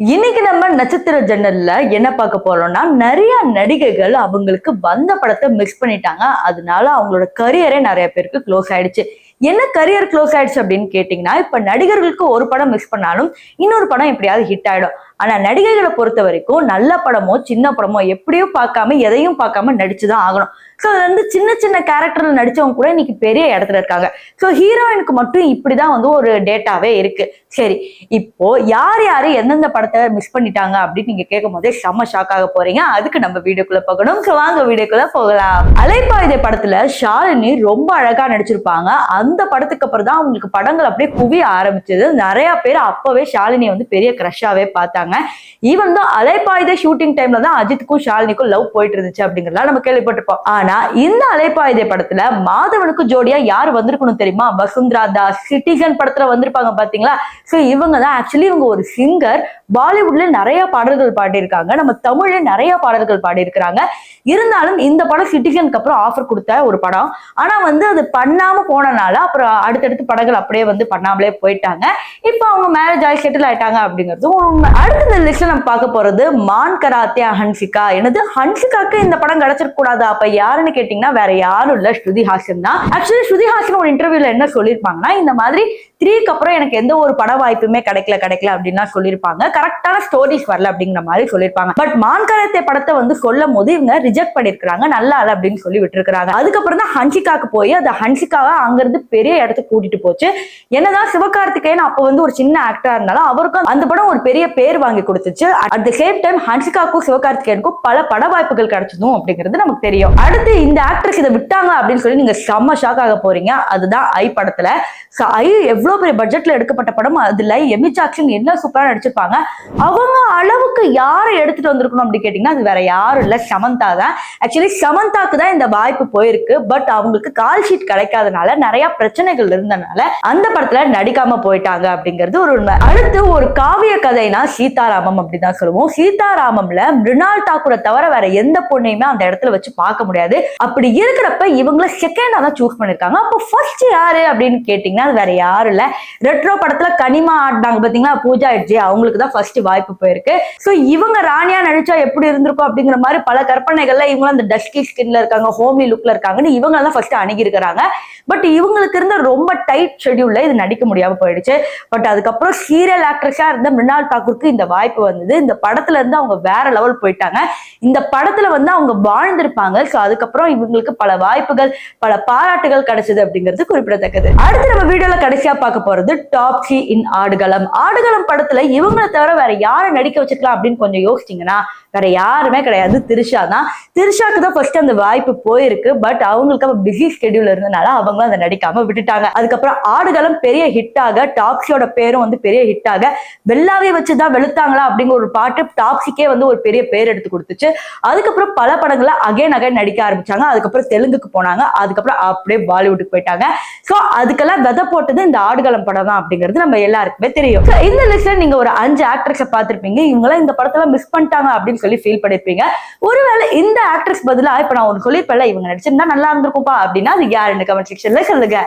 இன்னைக்கு நம்ம நட்சத்திர ஜன்னல்ல என்ன பார்க்க போறோம்னா நிறைய நடிகைகள் அவங்களுக்கு வந்த படத்தை மிஸ் பண்ணிட்டாங்க. அதனால அவங்களோட கரியரே நிறைய பேருக்கு க்ளோஸ் ஆயிடுச்சு. என்ன கரியர் க்ளோஸ் ஆயிடுச்சு அப்படின்னு கேட்டீங்கன்னா, இப்ப நடிகர்களுக்கு ஒரு படம் மிஸ் பண்ணாலும் இன்னொரு படம் எப்படியாவது ஹிட் ஆயிடும். ஆனா நடிகைகளை பொறுத்த வரைக்கும் நல்ல படமோ சின்ன படமோ எப்படியும் பார்க்காம எதையும் பார்க்காம நடிச்சுதான் ஆகணும். ஸோ அது வந்து சின்ன சின்ன கேரக்டர்ல நடிச்சவங்க கூட இன்னைக்கு பெரிய இடத்துல இருக்காங்க. ஸோ ஹீரோயினுக்கு மட்டும் இப்படிதான் வந்து ஒரு டேட்டாவே இருக்கு. சரி, இப்போ யார் யாரு எந்தெந்த படத்தை மிஸ் பண்ணிட்டாங்க அப்படின்னு நீங்க கேட்கும் போதே செம்ம ஷாக் ஆக போறீங்க. அதுக்கு நம்ம வீடியோக்குள்ள போகணும். ஸோ வாங்க வீடியோக்குள்ள போகலாம். அலைப்பாயுதே படத்துல ஷாலினி ரொம்ப அழகா நடிச்சிருப்பாங்க. அந்த படத்துக்கு அப்புறம் தான் அவங்களுக்கு படங்கள் அப்படியே குவிய ஆரம்பிச்சது. நிறைய பேர் அப்பவே ஷாலினி வந்து பெரிய கிரஷாவே பார்த்தாங்க. ஈவன் தான் அலைப்பாயுதே ஷூட்டிங் டைம்ல தான் அஜித்துக்கும் ஷாலினிக்கும் லவ் போயிட்டு இருந்துச்சு அப்படிங்கறத நம்ம கேள்விப்பட்டிருப்போம். ஆனா இந்த அலைப்பாயுதே படத்துல மாதவனுக்கு ஜோடியா யார் வந்திருக்கணும் தெரியுமா? வசுந்தரா தாஸ் சிட்டிசன் படத்துல வந்திருப்பாங்க பாத்தீங்களா? சோ இவங்க தான் ஆக்சுவலி இவங்க ஒரு சிங்கர். பாலிவுட்ல நிறைய பாடல்கள் பாடியிருக்காங்க, நம்ம தமிழ்ல நிறைய பாடல்கள் பாடியிருக்கிறாங்க. இருந்தாலும் இந்த படம் சிட்டிசனுக்கு அப்புறம் ஆஃபர் கொடுத்த ஒரு படம். ஆனா வந்து அது பண்ணாம போனனால அப்புறம் அடுத்தடுத்து படங்கள் அப்படியே வந்து பண்ணாமலே போயிட்டாங்க. இப்போ அவங்க மேரேஜ் ஆகி செட்டில் ஆயிட்டாங்க அப்படிங்கிறது உண்மை. அடுத்த லிஸ்ட்ல நம்ம பார்க்க போறது மான் கராத்தே ஹன்சிகா. என்னது, ஹன்சிகாக்கு இந்த படம் கிடைச்சிருக்க கூடாது? அப்ப யாருன்னு கேட்டீங்கன்னா வேற யாரும் இல்ல, ஸ்ருதி ஹாசன் தான். ஆக்சுவலி ஸ்ருதி ஹாசன் ஒரு இன்டர்வியூல என்ன சொல்லியிருப்பாங்கன்னா, இந்த மாதிரி 3க்கு அப்புறம் எனக்கு எந்த ஒரு பட வாய்ப்புமே கிடைக்கல அப்படின்னு சொல்லியிருப்பாங்க. கரெக்டான ஸ்டோரிஸ் வரல அப்படிங்கிற மாதிரி சொல்லியிருப்பாங்க. பட் மான் கராத்தே படத்தை வந்து சொல்லும் போது இவங்க ரிஜெக்ட் பண்ணிருக்காங்க, நல்லா இல்ல அப்படின்னு சொல்லி விட்டுருக்காங்க. அதுக்கப்புறம் தான் ஹன்சிகாக்கு போய் அந்த ஹன்சிகாவை அங்கிருந்து பெரிய இடத்துக்கு கூட்டிட்டு போச்சு. என்னதான் சிவகார்த்திகேயன் அப்ப வந்து ஒரு சின்ன ஆக்டரா இருந்தாலும் அவருக்கும் அந்த படம் ஒரு பெரிய பேர் வாங்கி கொடுத்துச்சு. அட் த சேம் டைம் ஹன்சிகாக்கும் சிவகார்த்திகேயனுக்கும் பல பட வாய்ப்புகள் கிடைச்சதும் அப்படிங்கிறது நமக்கு தெரியும். அடுத்து இந்த ஆக்ட்ரஸ் இதை விட்டாங்க அப்படின்னு சொல்லி நீங்க செம்ம ஷாக் ஆக போறீங்க. அதுதான் ஐ படத்துல. ஐ எவ்வளவு பெரிய பட்ஜெட்ல எடுக்கப்பட்ட படம். அதுல எமி ஜாக்சன் என்ன சூப்பரா நடிச்சிருப்பாங்க. அவங்க அளவுக்கு யாரை எடுத்துட்டு வந்திருக்கணும் அப்படி கேட்டீங்கன்னா அது வேற யாரும் இல்ல, சமந்தா தான். ஆக்சுவலி சமந்தாக்கு தான் இந்த வாய்ப்பு போயிருக்கு. பட் அவங்களுக்கு கால் ஷீட் கிடைக்காதனால நிறைய பிரச்சனைகள் இருந்தனால அந்த படத்துல நடிக்காம போயிட்டாங்க அப்படிங்கிறது ஒரு உண்மை. அடுத்து ஒரு காவிய கதைனா சீதாராமம் அப்படிதான் சொல்லுவோம். சீதாராமம்ல மிருணால் தாக்கூரை தவிர வேற எந்த பொண்ணையுமே அந்த இடத்துல வச்சு பார்க்க முடியாது. அப்படி இருக்கிறப்ப இவங்களை செகண்டா தான் சூஸ் பண்ணிருக்காங்க. அப்போ ஃபர்ஸ்ட் யாரு அப்படின்னு கேட்டீங்கன்னா அது வேற யாரும் இல்ல, ரெட்ரோ படத்துல கனிமா ஆடினாங்க பாத்தீங்களா, பூஜா ஹெட்ஜே, அவங்களுக்கு தான் ஃபர்ஸ்ட் வாய்ப்பு போயிருக்கு. சோ இவங்க ராணியா நடிச்சா எப்படி இருந்திருக்கும் அப்படிங்கிற மாதிரி பல கற்பனைகள்ல இவங்க அந்த டஸ்கி ஸ்கின்ல இருக்காங்க, ஹோம்லி லுக்ல இருக்காங்கன்னு இவங்க தான் ஃபர்ஸ்ட் அணுகி இருக்கிறாங்க. பட் இவங்களுக்கு இருந்த ரொம்ப டைட் ஷெட்யூல்ல இது நடிக்க முடியாம போயிடுச்சு. பட் அதுக்கப்புறம் சீரியல் ஆக்ட்ரஸா இருந்த மிருணால் தாக்கூருக்கு இந்த வாய்ப்பு வந்தது. இந்த படத்துல இருந்து அவங்க வேற லெவல் போயிட்டாங்க. இந்த படத்துல வந்து அவங்க வாழ்ந்திருப்பாங்க. சோ அதுக்கப்புறம் இவங்களுக்கு பல வாய்ப்புகள் பல பாராட்டுகள் கிடைச்சது அப்படிங்கிறது குறிப்பிடத்தக்கது. அடுத்து நம்ம வீடியோல கடைசியா பார்க்க போறது டாப்ஸி இன் ஆடுகளம். ஆடுகளம் படத்துல இவங்களை தவிர வேற யாரை நடிக்க வச்சிருக்கலாம் அப்படின்னு கொஞ்சம் யோசிச்சீங்கன்னா வேற யாருமே கிடையாது, திரிஷா தான். திரிஷாக்கு தான் ஃபர்ஸ்ட் அந்த வாய்ப்பு போயிருக்கு. பட் அவங்களுக்கு பிஸி ஸ்கெடியூல் இருந்தனால அவங்க அதை நடிக்காம விட்டுட்டாங்க. அதுக்கப்புறம் ஆடுகளம் பெரிய ஹிட் ஆக, டாப்ஸியோட பேரும் வந்து பெரிய ஹிட் ஆக, வெள்ளாவே வச்சுதான் வெளுத்தாங்களா அப்படிங்கிற ஒரு பாட்டு டாப்ஸிக்கே வந்து ஒரு பெரிய பேர் எடுத்து கொடுத்துச்சு. அதுக்கப்புறம் பல படங்கள்ல அகைன் நடிக்க ஆரம்பிச்சாங்க. அதுக்கப்புறம் தெலுங்குக்கு போனாங்க. அதுக்கப்புறம் அப்படியே பாலிவுட்டுக்கு போயிட்டாங்க. சோ அதுக்கெல்லாம் விதை போட்டது இந்த ஆடுகளம் படம் தான் அப்படிங்கிறது நம்ம எல்லாருக்குமே தெரியும். இந்த லிஸ்ட்ல நீங்க ஒரு 5 ஆக்ட்ரஸை பார்த்திருப்பீங்க. இவங்களாம் இந்த படத்துல மிஸ் பண்ணிட்டாங்க அப்படின்னு சொல்லி ஃபீல் பண்ணிருப்பீங்க. ஒருவேளை இந்த ஆக்ட்ரஸ் பதிலா இப்ப நான் ஒன்று சொல்லிருப்பேன்ல, இவங்க நடிச்சிருந்தா நல்லா இருந்திருக்கும்பா அப்படின்னா அது யாருன்னு கமெண்ட் செக்ஷன்ல சொல்லுங்க.